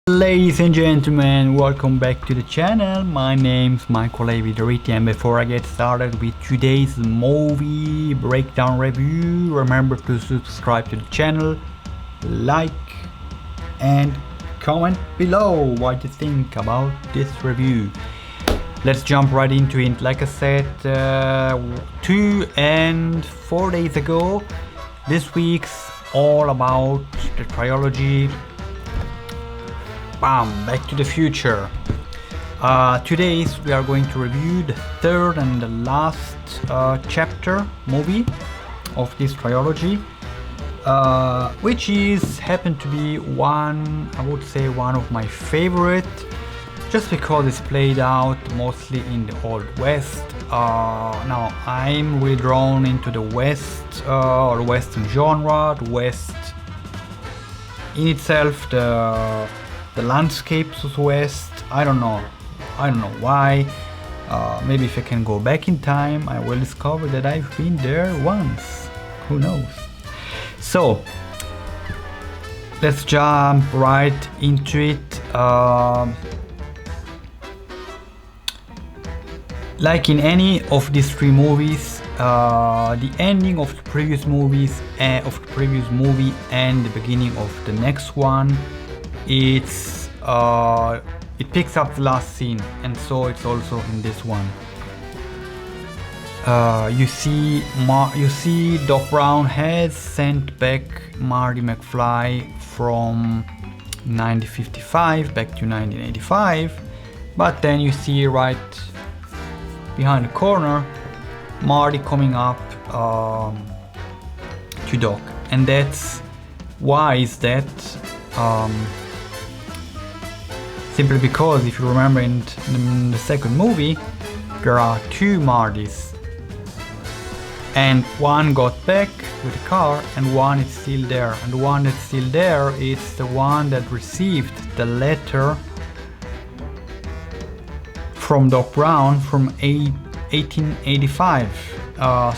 Ladies and gentlemen, welcome back to the channel. My name's Michael Avidariti, and before I get started with today's movie breakdown review, remember to subscribe to the channel, like and comment below what you think about this review. Let's jump right into it. Like I said, 2 and 4 days ago, this week's all about the trilogy Back to the Future. Today we are going to review the third and the last chapter movie of this trilogy, which is happened to be I would say one of my favorite, just because it's played out mostly in the Old West. Now I'm really drawn into the West or Western genre, the West in itself, the landscapes of West. I don't know why. Maybe if I can go back in time, I will discover that I've been there once. Who knows? So let's jump right into it. Like in any of these three movies, the ending of the previous movie and the beginning of the next one, it picks up the last scene, and so it's also in this one. You see Doc Brown has sent back Marty McFly from 1955 back to 1985, but then you see right behind the corner Marty coming up to Doc, and that's why is that. Simply because, if you remember in the second movie, there are two Martys, and one got back with the car and one is still there, and the one that's still there is the one that received the letter from Doc Brown from 1885.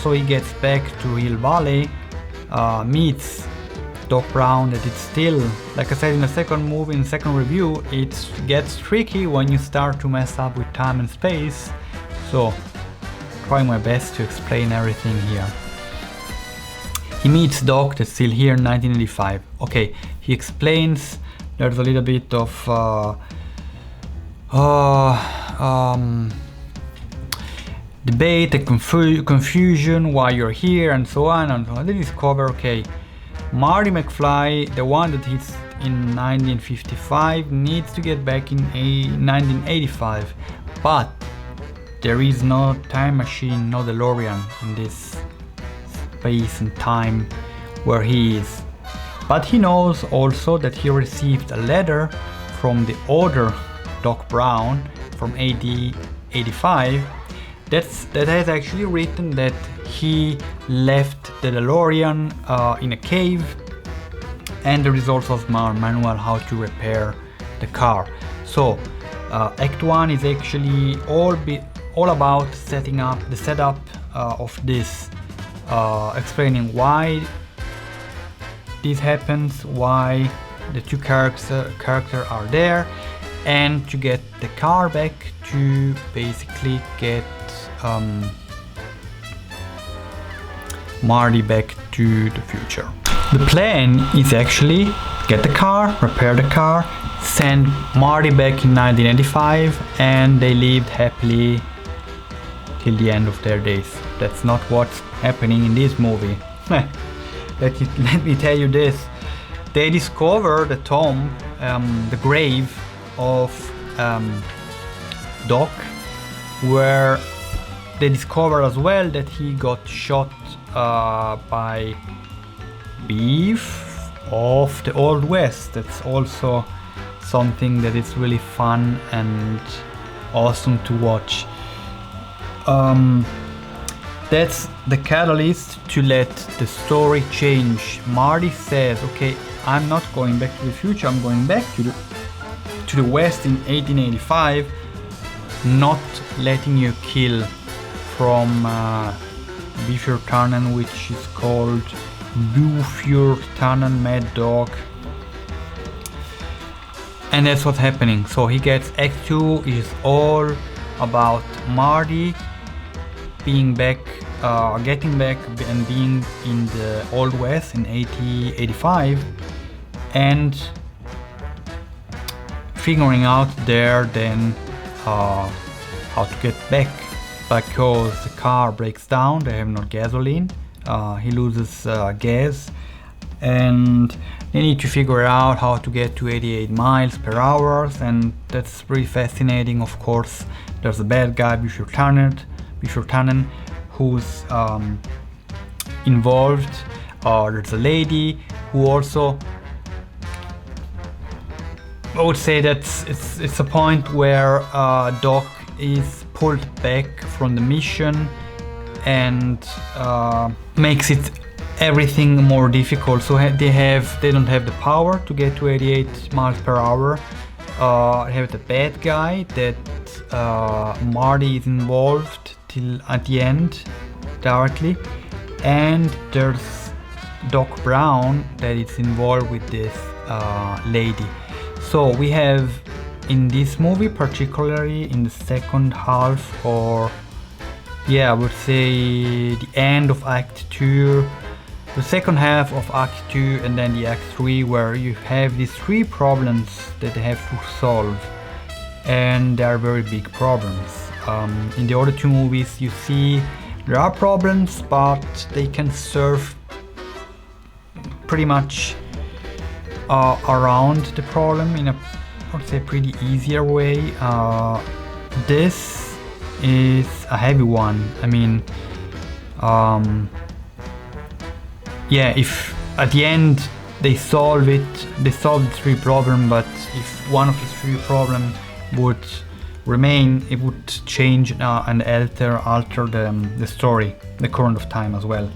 So he gets back to Hill Valley, meets Doc Brown, that it's still, like I said in the second movie, in the second review, it gets tricky when you start to mess up with time and space, so trying my best to explain everything here. He meets Doc that's still here in 1985. Okay, he explains there's a little bit of debate and confusion why you're here and so on and so on. They discover, okay, Marty McFly, the one that hits in 1955, needs to get back in 1985, but there is no time machine, no DeLorean in this space and time where he is. But he knows also that he received a letter from the other Doc Brown from 85 that has actually written that he left the DeLorean in a cave, and there is also a manual how to repair the car. So Act 1 is actually all about setting up the setup of this, explaining why this happens, why the two characters are there, and to get the car back to basically get Marty back to the future. The plan is actually get the car, repair the car, send Marty back in 1985, and they lived happily till the end of their days. That's not what's happening in this movie. Let me tell you this. They discover the tomb, the grave of Doc, where they discover as well that he got shot by beef of the Old West. That's also something that is really fun and awesome to watch. That's the catalyst to let the story change. Marty says, okay, I'm not going back to the future, I'm going back to the West in 1885, not letting you kill from Bifurtanen, which is called Bufurtanen Mad Dog. And that's what's happening. So he gets Act 2 is all about Marty being back, getting back and being in the Old West in 85 and figuring out there then how to get back, because the car breaks down, they have no gasoline, he loses gas, and they need to figure out how to get to 88 miles per hour, and that's pretty fascinating. Of course, there's a bad guy, Bishop Tannen, who's involved. There's a lady who also, I would say that it's a point where Doc is pulled back from the mission and makes it everything more difficult. So they don't have the power to get to 88 miles per hour. They have the bad guy that Marty is involved till at the end directly, and there's Doc Brown that is involved with this lady. So we have in this movie, particularly in the second half, or yeah, I would say the end of Act 2, the second half of Act 2 and then the Act 3, where you have these three problems that they have to solve, and they are very big problems. In the other two movies you see there are problems, but they can serve pretty much around the problem in a, I would say, pretty easier way. This is a heavy one. I mean, yeah, if at the end they solve the three problems, but if one of the three problems would remain, it would change and alter the story, the current of time as well.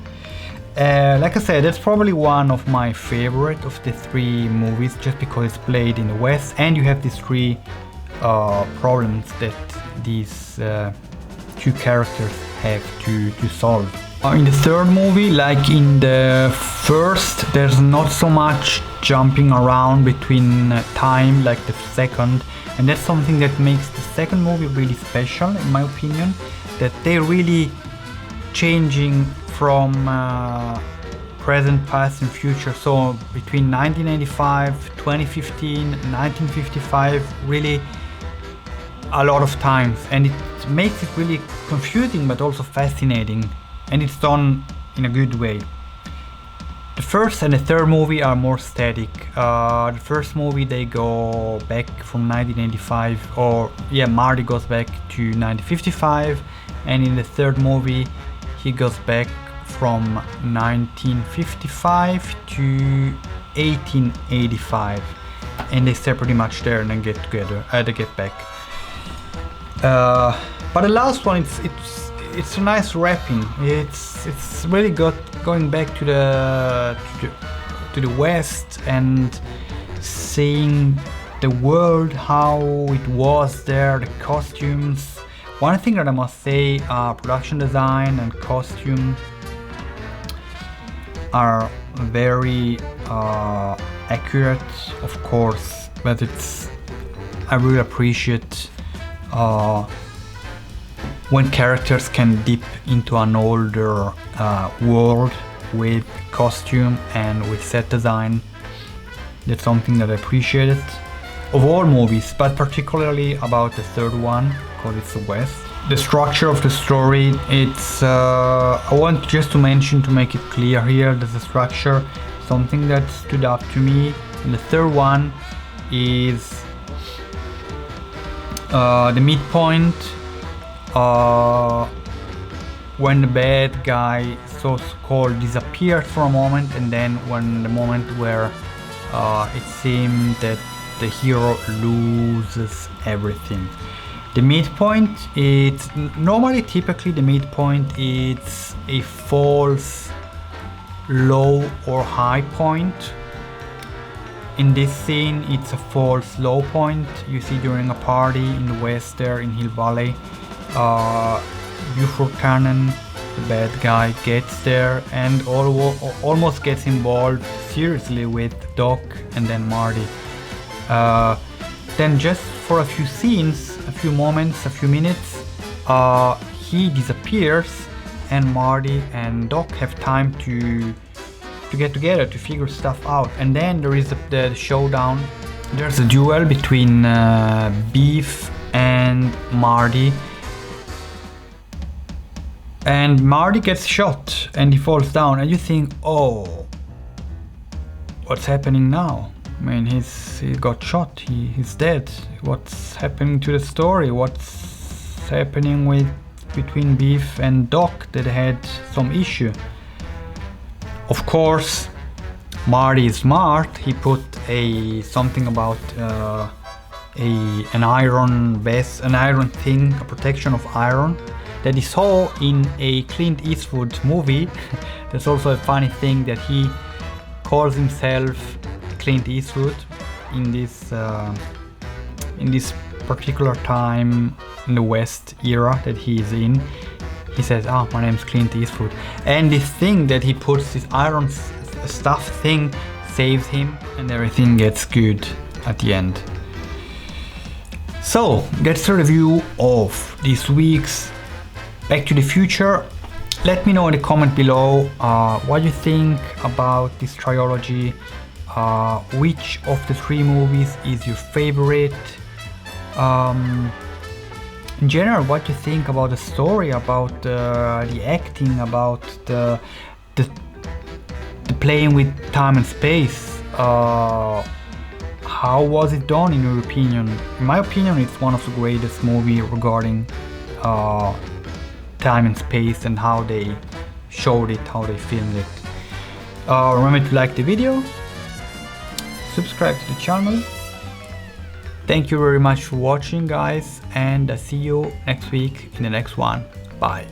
Like I said, that's probably one of my favorite of the three movies, just because it's played in the West and you have these three problems that these two characters have to solve. In the third movie, like in the first, there's not so much jumping around between time like the second, and that's something that makes the second movie really special, in my opinion, that they're really changing from present, past and future. So between 1985, 2015, 1955, really a lot of times, and it makes it really confusing but also fascinating, and it's done in a good way. The first and the third movie are more static. The first movie, they go back from 1985, or yeah, Marty goes back to 1955, and in the third movie he goes back from 1955 to 1885, and they stay pretty much there and then get together. They get back. But the last one, it's a nice wrapping. It's really going back to the West and seeing the world, how it was there, the costumes. One thing that I must say, production design and costume are very accurate, of course, but I really appreciate when characters can dip into an older world with costume and with set design. That's something that I appreciated of all movies, but particularly about the third one, because it's the West. The structure of the story, I want just to mention, to make it clear here, that the structure, something that stood out to me in the third one, is the midpoint, when the bad guy so-called disappeared for a moment, and then when the moment where it seemed that the hero loses everything. The midpoint, typically the midpoint, it's a false low or high point. In this scene, it's a false low point you see during a party in the West there in Hill Valley. Buford Cannon, the bad guy, gets there and almost gets involved seriously with Doc and then Marty. then just for a few scenes, a few moments, a few minutes, he disappears, and Marty and Doc have time to get together to figure stuff out. And then there is the showdown. There's a duel between Beef and Marty, and Marty gets shot and he falls down, and you think, oh, what's happening now? I mean, he got shot, he's dead. What's happening to the story? What's happening between Beef and Doc that had some issue? Of course, Marty is smart. He put something about an iron vest, an iron thing, a protection of iron that he saw in a Clint Eastwood movie. That's also a funny thing that he calls himself Clint Eastwood in this particular time in the West era that he is in. He says, "Oh, my name's Clint Eastwood," and this thing that he puts, this iron stuff thing, saves him, and everything gets good at the end. So that's a review of this week's Back to the Future. Let me know in the comment below what you think about this trilogy. Which of the three movies is your favorite? In general, what you think about the story, about the acting, about the playing with time and space. How was it done in your opinion? In my opinion, it's one of the greatest movies regarding time and space and how they showed it, how they filmed it. Remember to like the video, subscribe to the channel. Thank you very much for watching, guys, and I see you next week in the next one. Bye.